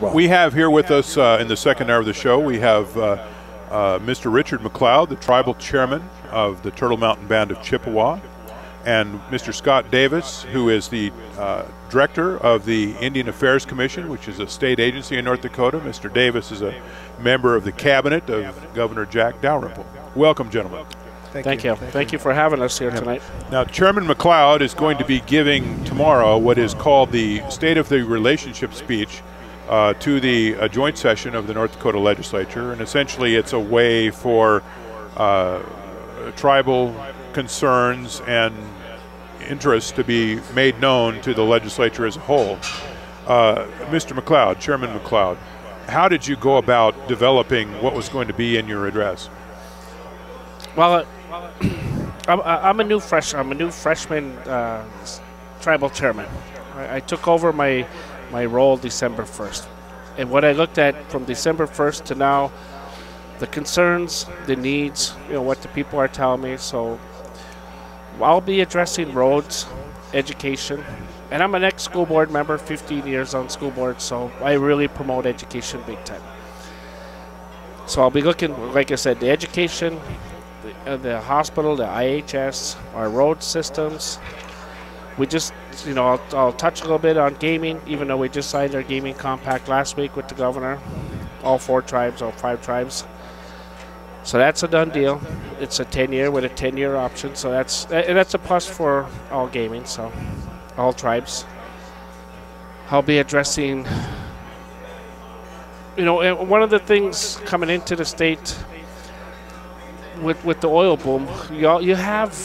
We have here with us in the second hour of the show, we have Mr. Richard McCloud, the tribal chairman of the Turtle Mountain Band of Chippewa, and Mr. Scott Davis, who is the director of the Indian Affairs Commission, which is a state agency in North Dakota. Mr. Davis is a member of the cabinet of Governor Jack Dalrymple. Welcome, gentlemen. Thank you. Thank you for having us here tonight. Now, Chairman McCloud is going to be giving tomorrow what is called the State of the Relationship speech to the joint session of the North Dakota Legislature, and essentially it's a way for tribal concerns and interests to be made known to the legislature as a whole. Mr. McCloud, Chairman McCloud, how did you go about developing what was going to be in your address? Well, I'm a new freshman tribal chairman. I took over my role December 1st. And what I looked at from December 1st to now, the concerns, the needs, what the people are telling me. So I'll be addressing roads, education, and I'm an ex-school board member, 15 years on school board, so I really promote education big time. So I'll be looking, like I said, the education, the hospital, the IHS, our road systems. We just, I'll touch a little bit on gaming, even though we just signed our gaming compact last week with the governor, all 4 tribes, all 5 tribes. So that's a done deal. It's a 10-year with a 10-year option, so that's a plus for all gaming, so all tribes. I'll be addressing, one of the things coming into the state with the oil boom, you have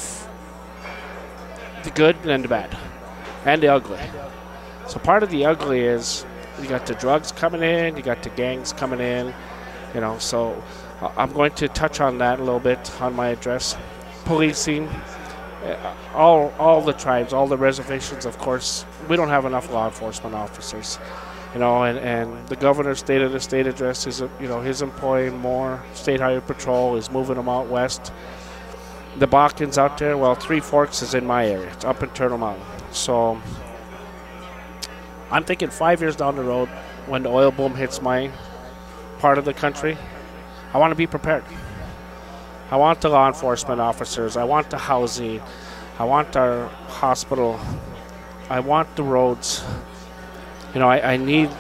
the good and the bad, and the ugly. So part of the ugly is you got the drugs coming in, you got the gangs coming in, so I'm going to touch on that a little bit on my address. Policing, all the tribes, all the reservations, of course, we don't have enough law enforcement officers. And the governor's State of the State address is, he's employing more. State Highway Patrol is moving them out west. The Balkans out there, well, Three Forks is in my area. It's up in Turtle Mountain. So I'm thinking 5 years down the road, when the oil boom hits my part of the country, I want to be prepared. I want the law enforcement officers. I want the housing. I want our hospital. I want the roads. I need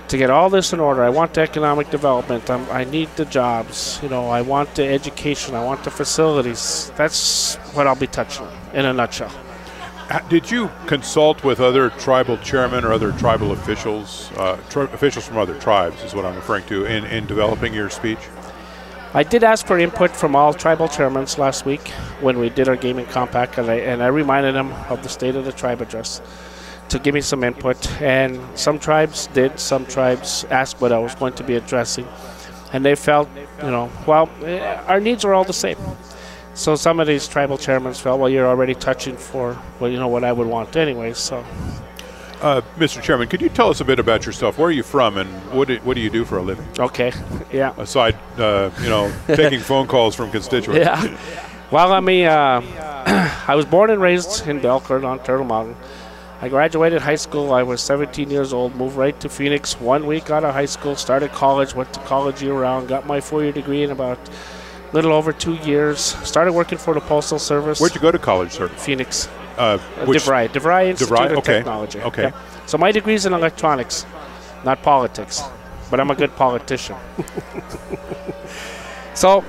to get all this in order. I want the economic development. I need the jobs. I want the education. I want the facilities. That's what I'll be touching on in a nutshell. Did you consult with other tribal chairmen or other tribal officials, officials from other tribes is what I'm referring to, in developing your speech? I did ask for input from all tribal chairmen last week when we did our gaming compact, and I reminded them of the State of the Tribe address to give me some input. And some tribes did, some tribes asked what I was going to be addressing, and they felt, our needs are all the same. So some of these tribal chairmen felt, well, you're already touching for, what I would want anyway. So, Mr. Chairman, could you tell us a bit about yourself? Where are you from, and what do you do for a living? Okay, yeah. Aside, taking phone calls from constituents. Yeah. Well, I was born and raised in Belcourt on Turtle Mountain. I graduated high school. I was 17 years old, moved right to Phoenix 1 week out of high school, started college, went to college year-round, got my 4-year degree in about a little over 2 years, started working for the Postal Service. Where'd you go to college, sir? Phoenix. DeVry Institute of Technology. Okay. Yeah. So my degree's in electronics, not politics, but I'm a good politician. So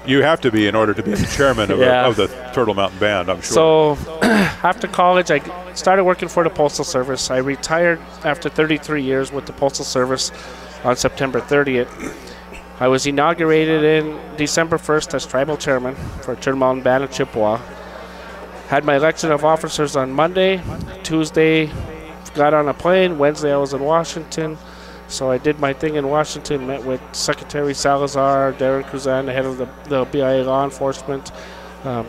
you have to be in order to be the chairman of the Turtle Mountain Band, I'm sure. So after college, I started working for the Postal Service. I retired after 33 years with the Postal Service on September 30th. I was inaugurated in December 1st as tribal chairman for Turtle Mountain Band of Chippewa. Had my election of officers on Monday. Tuesday, got on a plane. Wednesday, I was in Washington. So I did my thing in Washington, met with Secretary Salazar, Darren Cruzan, the head of the BIA law enforcement,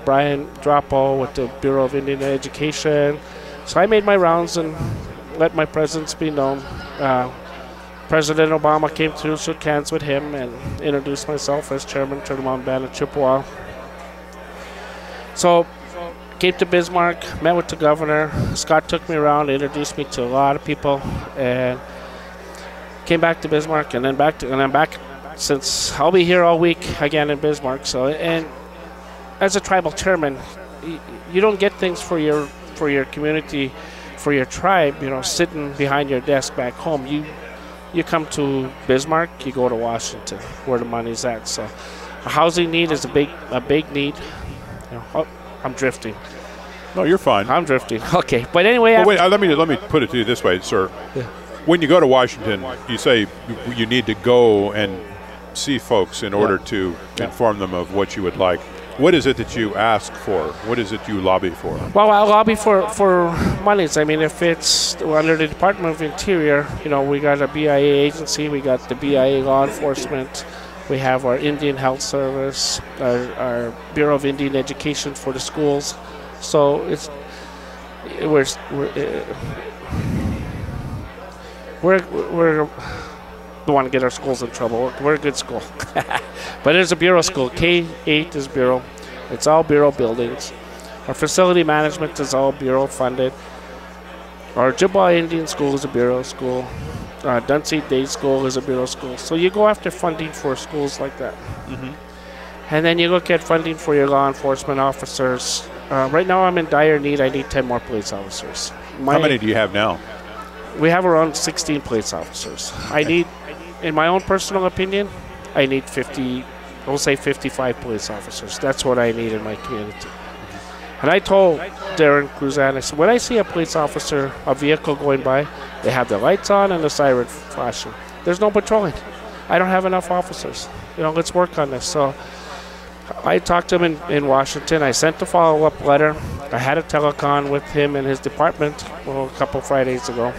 Brian Drapo with the Bureau of Indian Education. So I made my rounds and let my presence be known. President Obama came through, shook hands with him, and introduced myself as chairman, Turtle Mountain Band of Chippewa. So came to Bismarck, met with the governor. Scott took me around, introduced me to a lot of people, and came back to Bismarck, and then I'm back since I'll be here all week again in Bismarck. So, and as a tribal chairman, you don't get things for your community, for your tribe, sitting behind your desk back home. You come to Bismarck, you go to Washington, where the money's at. So, a housing need is a big need. I'm drifting. No, you're fine. I'm drifting. Okay, but anyway. Well, wait, let me put it to you this way, sir. Yeah. When you go to Washington, you say you need to go and see folks in order to inform them of what you would like. What is it that you ask for? What is it you lobby for? Well, I lobby for monies. I mean, if it's under the Department of Interior, we got a BIA agency, we got the BIA law enforcement, we have our Indian Health Service, our Bureau of Indian Education for the schools. So we don't want to get our schools in trouble. We're a good school. But there's a bureau school. K-8 is bureau. It's all bureau buildings. Our facility management is all bureau funded. Our Ojibwa Indian School is a bureau school. Dunseith Day School is a bureau school. So you go after funding for schools like that. Mm-hmm. And then you look at funding for your law enforcement officers. Right now I'm in dire need. I need 10 more police officers. How many do you have now? We have around 16 police officers. I need, in my own personal opinion, I need 55 police officers. That's what I need in my community. And I told Darren Cruzan, I said, when I see a police officer, a vehicle going by, they have the lights on and the siren flashing. There's no patrolling. I don't have enough officers. Let's work on this. So I talked to him in Washington. I sent a follow-up letter. I had a telecon with him and his department a couple Fridays ago.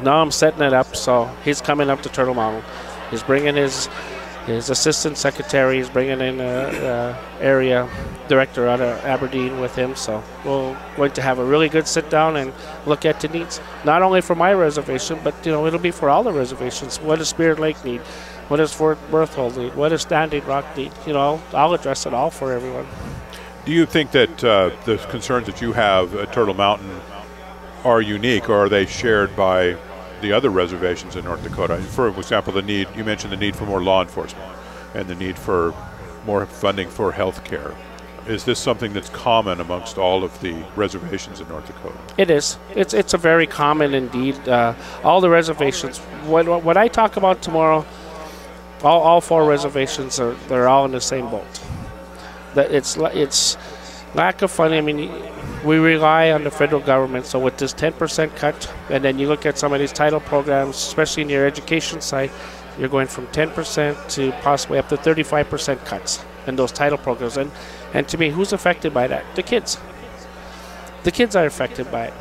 Now I'm setting it up, so he's coming up to Turtle Mountain. He's bringing his assistant secretary. He's bringing in an area director out of Aberdeen with him. So we're going to have a really good sit-down and look at the needs, not only for my reservation, but it'll be for all the reservations. What does Spirit Lake need? What does Fort Berthold need? What does Standing Rock need? I'll address it all for everyone. Do you think that the concerns that you have at Turtle Mountain are unique, or are they shared by the other reservations in North Dakota? For example, you mentioned the need for more law enforcement and the need for more funding for health care. Is this something that's common amongst all of the reservations in North Dakota? It is. It's a very common indeed. All the reservations. What I talk about tomorrow, all 4 reservations they're all in the same boat. That it's lack of funding. I mean, we rely on the federal government. So with this 10% cut, and then you look at some of these title programs, especially in your education side, you're going from 10% to possibly up to 35% cuts in those title programs. And to me, who's affected by that? The kids. The kids are affected by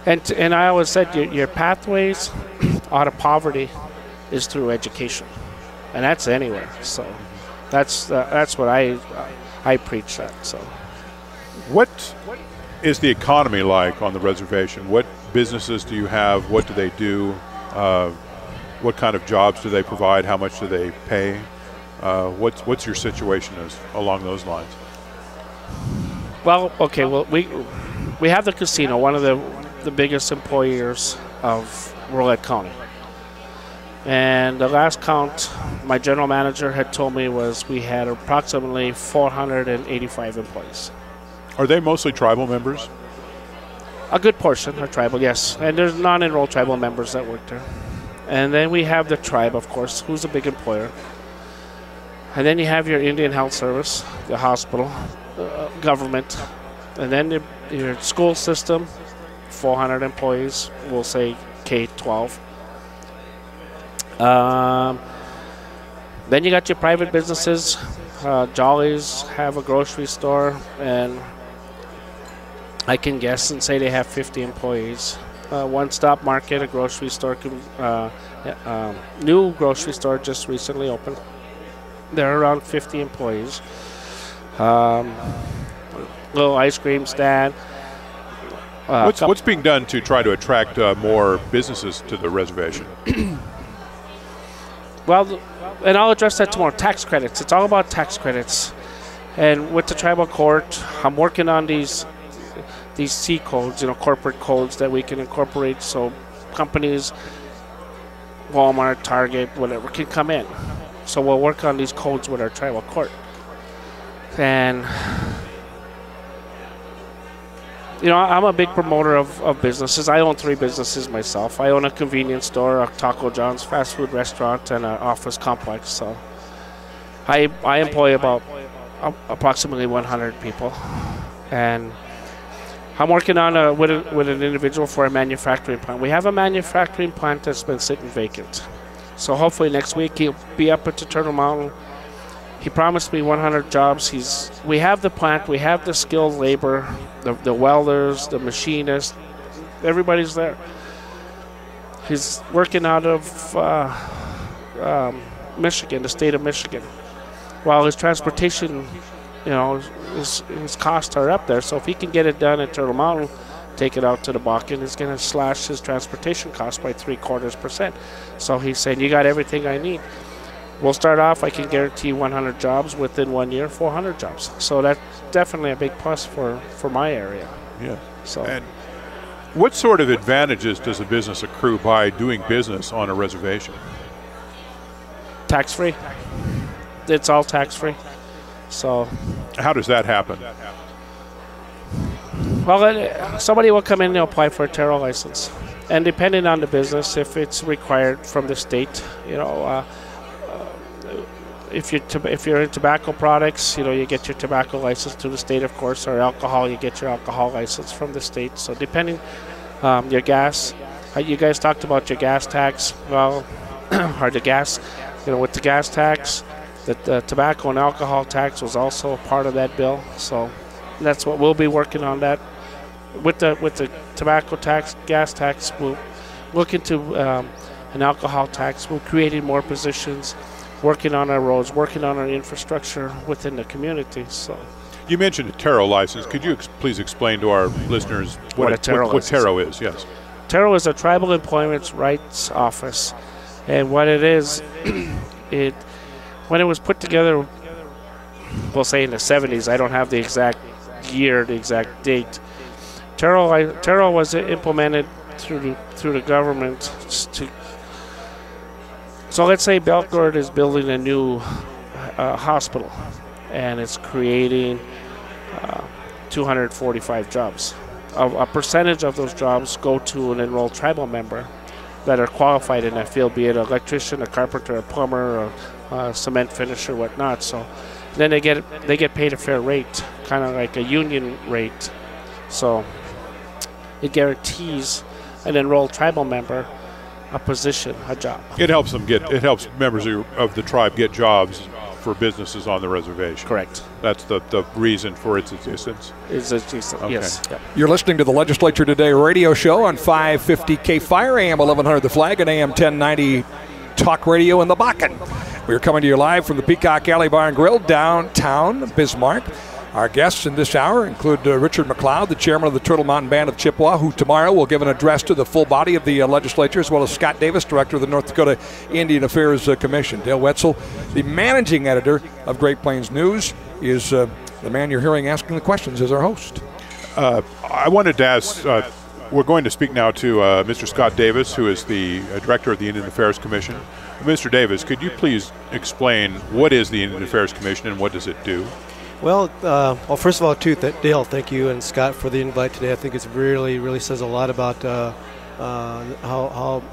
it. And I always said your pathways out of poverty is through education, and that's anywhere. So that's what I preach that. So. What is the economy like on the reservation? What businesses do you have? What do they do? What kind of jobs do they provide? How much do they pay? What's your situation along those lines? Well, okay. Well, we have the casino, one of the biggest employers of Rolette County. And the last count my general manager had told me was we had approximately 485 employees. Are they mostly tribal members? A good portion are tribal, yes. And there's non-enrolled tribal members that work there. And then we have the tribe, of course, who's a big employer. And then you have your Indian Health Service, the hospital, government. And then your school system, 400 employees, we'll say K-12. Then you got your private businesses. Jollies have a grocery store, and I can guess and say they have 50 employees. One Stop Market, a grocery store, new grocery store just recently opened. They're around 50 employees. Little ice cream stand. What's being done to try to attract more businesses to the reservation? Well, and I'll address that tomorrow. Tax credits. It's all about tax credits. And with the tribal court, I'm working on these C codes, corporate codes that we can incorporate, so companies Walmart, Target, whatever can come in. So we'll work on these codes with our tribal court. And, you know, I'm a big promoter of businesses. I own 3 businesses myself. I own a convenience store, a Taco John's fast food restaurant, and an office complex. So I employ about approximately 100 people. And I'm working on with an individual for a manufacturing plant. We have a manufacturing plant that's been sitting vacant. So hopefully next week he'll be up at Turtle Mountain. He promised me 100 jobs. We have the plant, we have the skilled labor, the welders, the machinists, everybody's there. He's working out of Michigan, the state of Michigan. While his transportation, you know, his costs are up there. So if he can get it done at Turtle Mountain, take it out to the Bakken, it's going to slash his transportation cost by 0.75%. So he's saying, you got everything I need. We'll start off, I can guarantee 100 jobs within 1 year, 400 jobs. So that's definitely a big plus for my area. Yeah. So. And what sort of advantages does a business accrue by doing business on a reservation? Tax-free. It's all tax-free. So. How does that happen? Well, somebody will come in and apply for a taro license. And depending on the business, if it's required from the state, you know, if you're in tobacco products, you know, you get your tobacco license through the state, of course, or alcohol, you get your alcohol license from the state. So depending, your gas, you guys talked about your gas tax, well, or the gas, you know, with the gas tax, the tobacco and alcohol tax was also a part of that bill. So that's what we'll be working on that. With the tobacco tax, gas tax, we'll look into an alcohol tax. We're creating more positions, working on our roads, working on our infrastructure within the community. So, you mentioned a taro license. Could you please explain to our listeners what taro is? Yes, taro is a tribal employment rights office, and what it is, when it was put together, we'll say in the 70s. I don't have the exact year, the exact date. Taro was implemented through the government to. So let's say Belcourt is building a new hospital, and it's creating 245 jobs. A percentage of those jobs go to an enrolled tribal member that are qualified in that field, be it an electrician, a carpenter, a plumber, or a cement finisher, whatnot. So then they get paid a fair rate, kind of like a union rate. So it guarantees an enrolled tribal member a position, a job. It helps members of the tribe get jobs for businesses on the reservation. Correct. That's the reason for its existence. Okay. Yes. Yep. You're listening to the Legislature Today radio show on 550 K-Fire, AM 1100 The Flag, and AM 1090 Talk Radio in the Bakken. We're coming to you live from the Peacock Alley Bar and Grill, downtown Bismarck. Our guests in this hour include Richard McCloud, the chairman of the Turtle Mountain Band of Chippewa, who tomorrow will give an address to the full body of the legislature, as well as Scott Davis, director of the North Dakota Indian Affairs Commission. Dale Wetzel, the managing editor of Great Plains News, is the man you're hearing asking the questions as our host. I wanted to ask, we're going to speak now to Mr. Scott Davis, who is the director of the Indian Affairs Commission. Mr. Davis, could you please explain what is the Indian Affairs Commission and what does it do? Well, first of all, Dale, thank you, and Scott for the invite today. I think it's really says a lot about how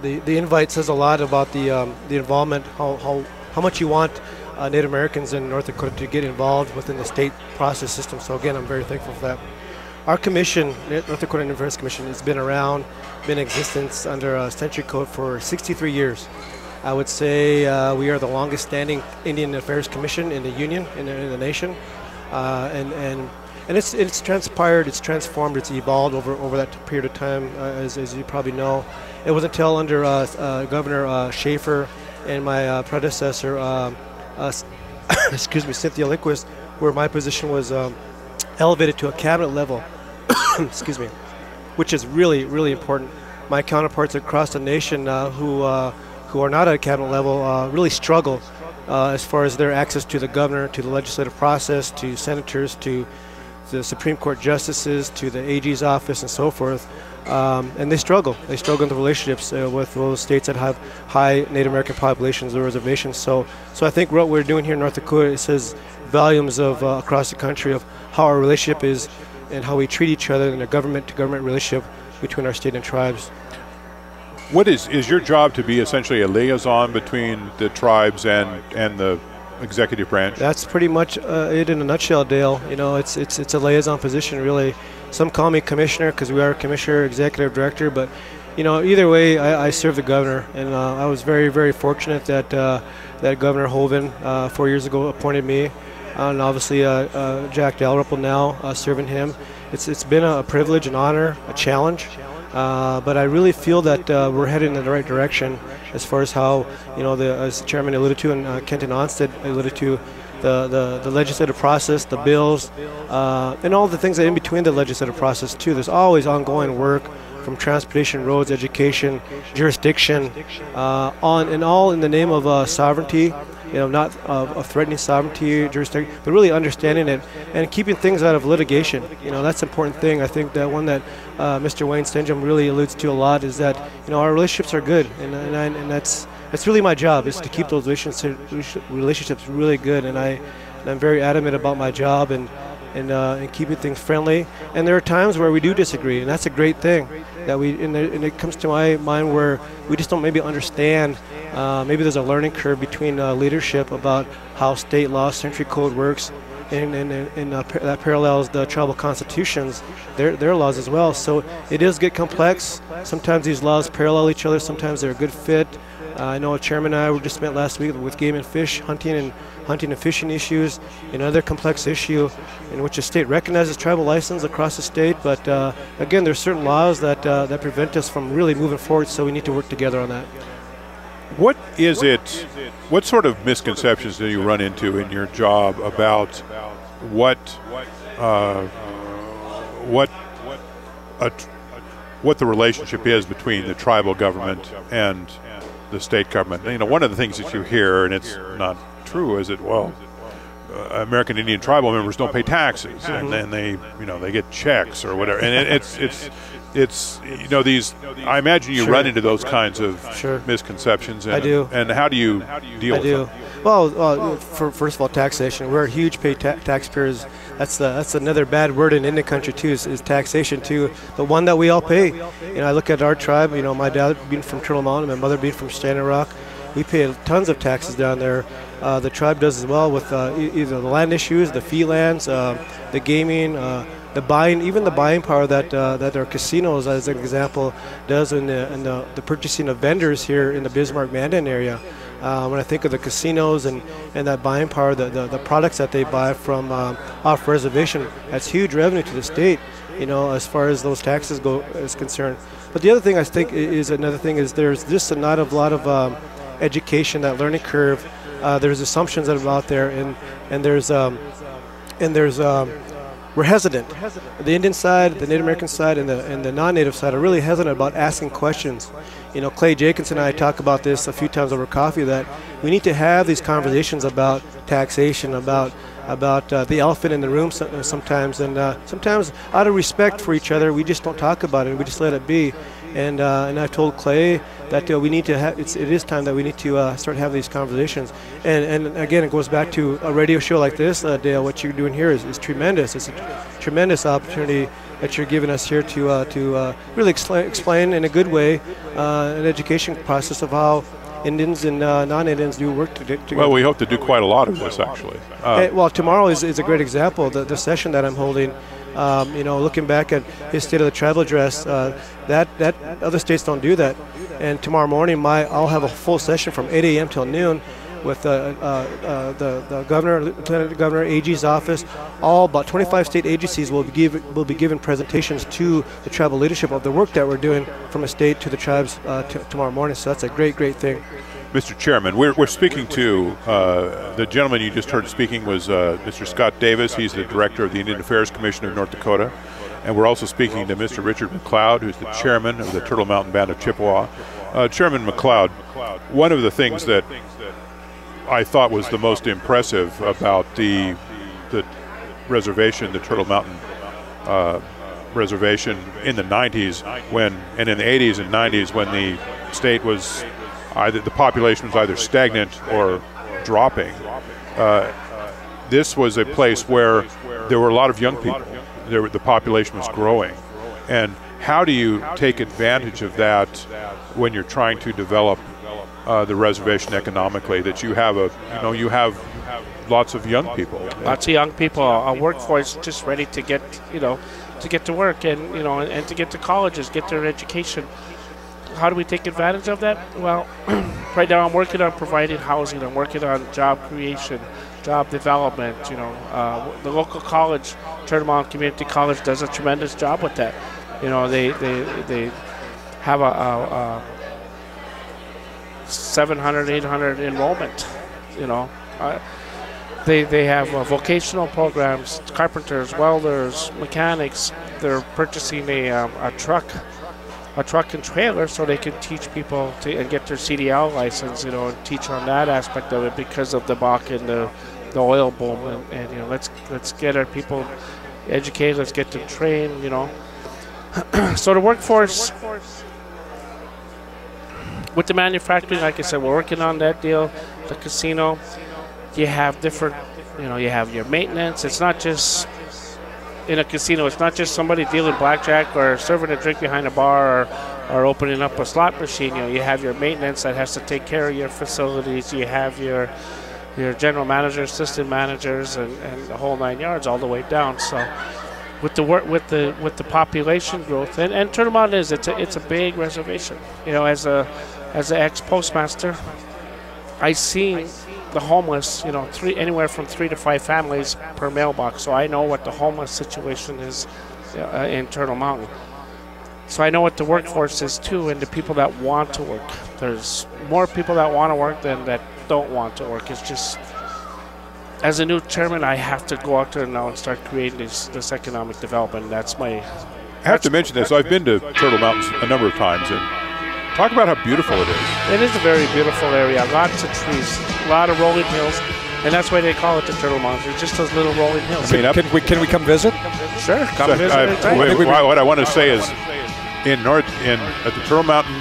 the invite says a lot about the involvement, how much you want Native Americans in North Dakota to get involved within the state process system. So again, I'm very thankful for that. Our commission, North Dakota Indian Affairs Commission, has been around, been in existence under a century code for 63 years. I would say we are the longest standing Indian Affairs Commission in the Union, in the nation. And it's transpired, it's transformed, it's evolved over that period of time, as you probably know. It wasn't until under Governor Schaefer and my predecessor, Cynthia Liquist, where my position was elevated to a cabinet level, excuse me, which is really important. My counterparts across the nation who are not at a cabinet level really struggle as far as their access to the governor, to the legislative process, to senators, to the Supreme Court justices to the AG's office and so forth. And they struggle. They struggle in the relationships with those states that have high Native American populations or reservations. So I think what we're doing here in North Dakota, it says volumes of across the country of how our relationship is and how we treat each other in a government-to-government relationship between our state and tribes. What is your job to be essentially a liaison between the tribes and the executive branch? That's pretty much it in a nutshell, Dale. You know, it's a liaison position, really. Some call me commissioner because we are commissioner, executive director, but you know, either way, I serve the governor, and I was very, very fortunate that that Governor Hoven 4 years ago appointed me, and obviously Jack Dalrymple now serving him. It's been a privilege, an honor, a challenge, but I really feel that we're headed in the right direction as far as how, you know, as the chairman alluded to and Kenton Onstead alluded to, the legislative process, the bills, and all the things that in between the legislative process too. There's always ongoing work from transportation, roads, education, jurisdiction, all in the name of sovereignty. You know, not of threatening sovereignty, jurisdiction, but really understanding it and keeping things out of litigation. You know, that's an important thing. I think that one that Mr. Wayne Stenjum really alludes to a lot is that, you know, our relationships are good, and that's really my job, is to keep those relationships really good. And I'm very adamant about my job and keeping things friendly. And there are times where we do disagree, and that's a great thing. That and it comes to my mind where we just don't maybe understand. Maybe there's a learning curve between leadership about how state law, century code works, and that parallels the tribal constitutions, their laws as well. So it does get complex. Sometimes these laws parallel each other. Sometimes they're a good fit. I know a chairman and I were just met last week with game and fish, hunting and fishing issues, another complex issue in which the state recognizes tribal license across the state. But again, there's certain laws that prevent us from really moving forward, so we need to work together on that. What is it, what sort of misconceptions do you run into in your job about what the relationship is between the tribal government and the state government? You know, one of the things that you hear, and it's not true, is that, well, American Indian tribal members don't pay taxes, and then they get checks or whatever, and it's you know, these, I imagine you run into those kinds of misconceptions. And, I do. And how do you deal with them? Well, first of all, taxation. We're huge taxpayers. That's another bad word in Indian country too, is taxation too. The one that we all pay. You know, I look at our tribe. You know, my dad being from Turtle Mountain, my mother being from Standing Rock. We pay tons of taxes down there. The tribe does as well with either the land issues, the fee lands, the gaming, the buying, even the buying power that our casinos, as an example, does in the purchasing of vendors here in the Bismarck-Mandan area. When I think of the casinos and that buying power, the products that they buy from off reservation, that's huge revenue to the state, you know, as far as those taxes go is concerned. But the other thing I think is there's just not a lot of education, that learning curve. There's assumptions that are out there, and there's we're hesitant. The Indian side, the Native American side, and the non-Native side are really hesitant about asking questions. You know, Clay Jacobson and I talk about this a few times over coffee, that we need to have these conversations about taxation, about the elephant in the room sometimes, and sometimes out of respect for each other, we just don't talk about it. We just let it be. And I've told Clay that we need to have. It is time that we need to start having these conversations. And again, it goes back to a radio show like this, Dale. What you're doing here is tremendous. It's a tremendous opportunity that you're giving us here to really explain in a good way an education process of how Indians and non-Indians do work together. Well, we hope to do quite a lot of this, actually. Well, tomorrow is a great example. The session that I'm holding. You know, looking back at his State of the Tribal Address, that other states don't do that. And tomorrow morning, I'll have a full session from 8 a.m. till noon with the governor, lieutenant governor, AG's office. All about 25 state agencies will be given presentations to the tribal leadership of the work that we're doing from a state to the tribes tomorrow morning. So that's a great thing. Mr. Chairman, we're speaking to the gentleman you just heard speaking was Mr. Scott Davis. He's the director of the Indian Affairs Commission of North Dakota. And we're also speaking to Mr. Richard McCloud, who's the chairman of the Turtle Mountain Band of Chippewa. Chairman McCloud, one of the things that I thought was the most impressive about the reservation, the Turtle Mountain Reservation, in the 90s and in the 80s and 90s, when the state was the population was either stagnant or dropping. This was a place where there were a lot of young people. The population was growing. And how do you take advantage of that when you're trying to develop the reservation economically? That you have you have lots of young people. Lots of young people, a workforce just ready to get to work and and to get to colleges, get their education. How do we take advantage of that? Well, right now I'm working on providing housing. I'm working on job creation, job development. The local college, Turtle Mountain Community College, does a tremendous job with that. They have a 700, 800 enrollment. They have vocational programs, carpenters, welders, mechanics. They're purchasing a truck and trailer so they can teach people and get their CDL license, and teach on that aspect of it because of the Bakken, the oil boom, and let's get our people educated, let's get them trained, So the workforce with the manufacturing, like I said, we're working on that deal. The casino, you have different, you have your maintenance. It's not just in a casino, it's not just somebody dealing blackjack or serving a drink behind a bar or opening up a slot machine. You have your maintenance that has to take care of your facilities. You have your general manager, assistant managers, and the whole 9 yards all the way down. So with the population growth, and Turtle Mountain it's a big reservation. As an ex-postmaster, I seen the homeless, anywhere from 3 to 5 families per mailbox. So I know what the homeless situation is in Turtle Mountain. So I know what the workforce is too, and the people that want to work. There's more people that want to work than that don't want to work. It's just, as a new chairman, I have to go out there now and start creating this economic development. That's my. I have to mention this. I've been to Turtle Mountains a number of times, and talk about how beautiful it is. It is a very beautiful area. Lots of trees, a lot of rolling hills, and that's why they call it the Turtle Mountains. It's just those little rolling hills. Can we come visit? Sure, come visit anytime. What I want to say is, at the Turtle Mountain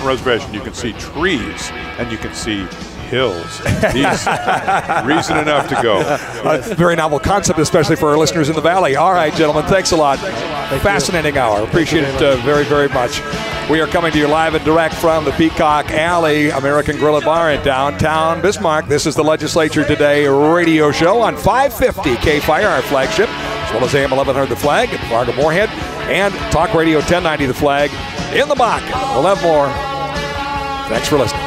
Reservation, you can see trees and you can see hills. Reason enough to go. Very novel concept, especially for our listeners in the Valley. All right, gentlemen, thanks a lot. Fascinating hour. Appreciate it very, very much. We are coming to you live and direct from the Peacock Alley American Grill and Bar in downtown Bismarck. This is the Legislature Today radio show on 550 K-Fire, our flagship, as well as AM 1100 The Flag at Fargo Moorhead, and Talk Radio 1090 The Flag in the Bakken. We'll have more. Thanks for listening.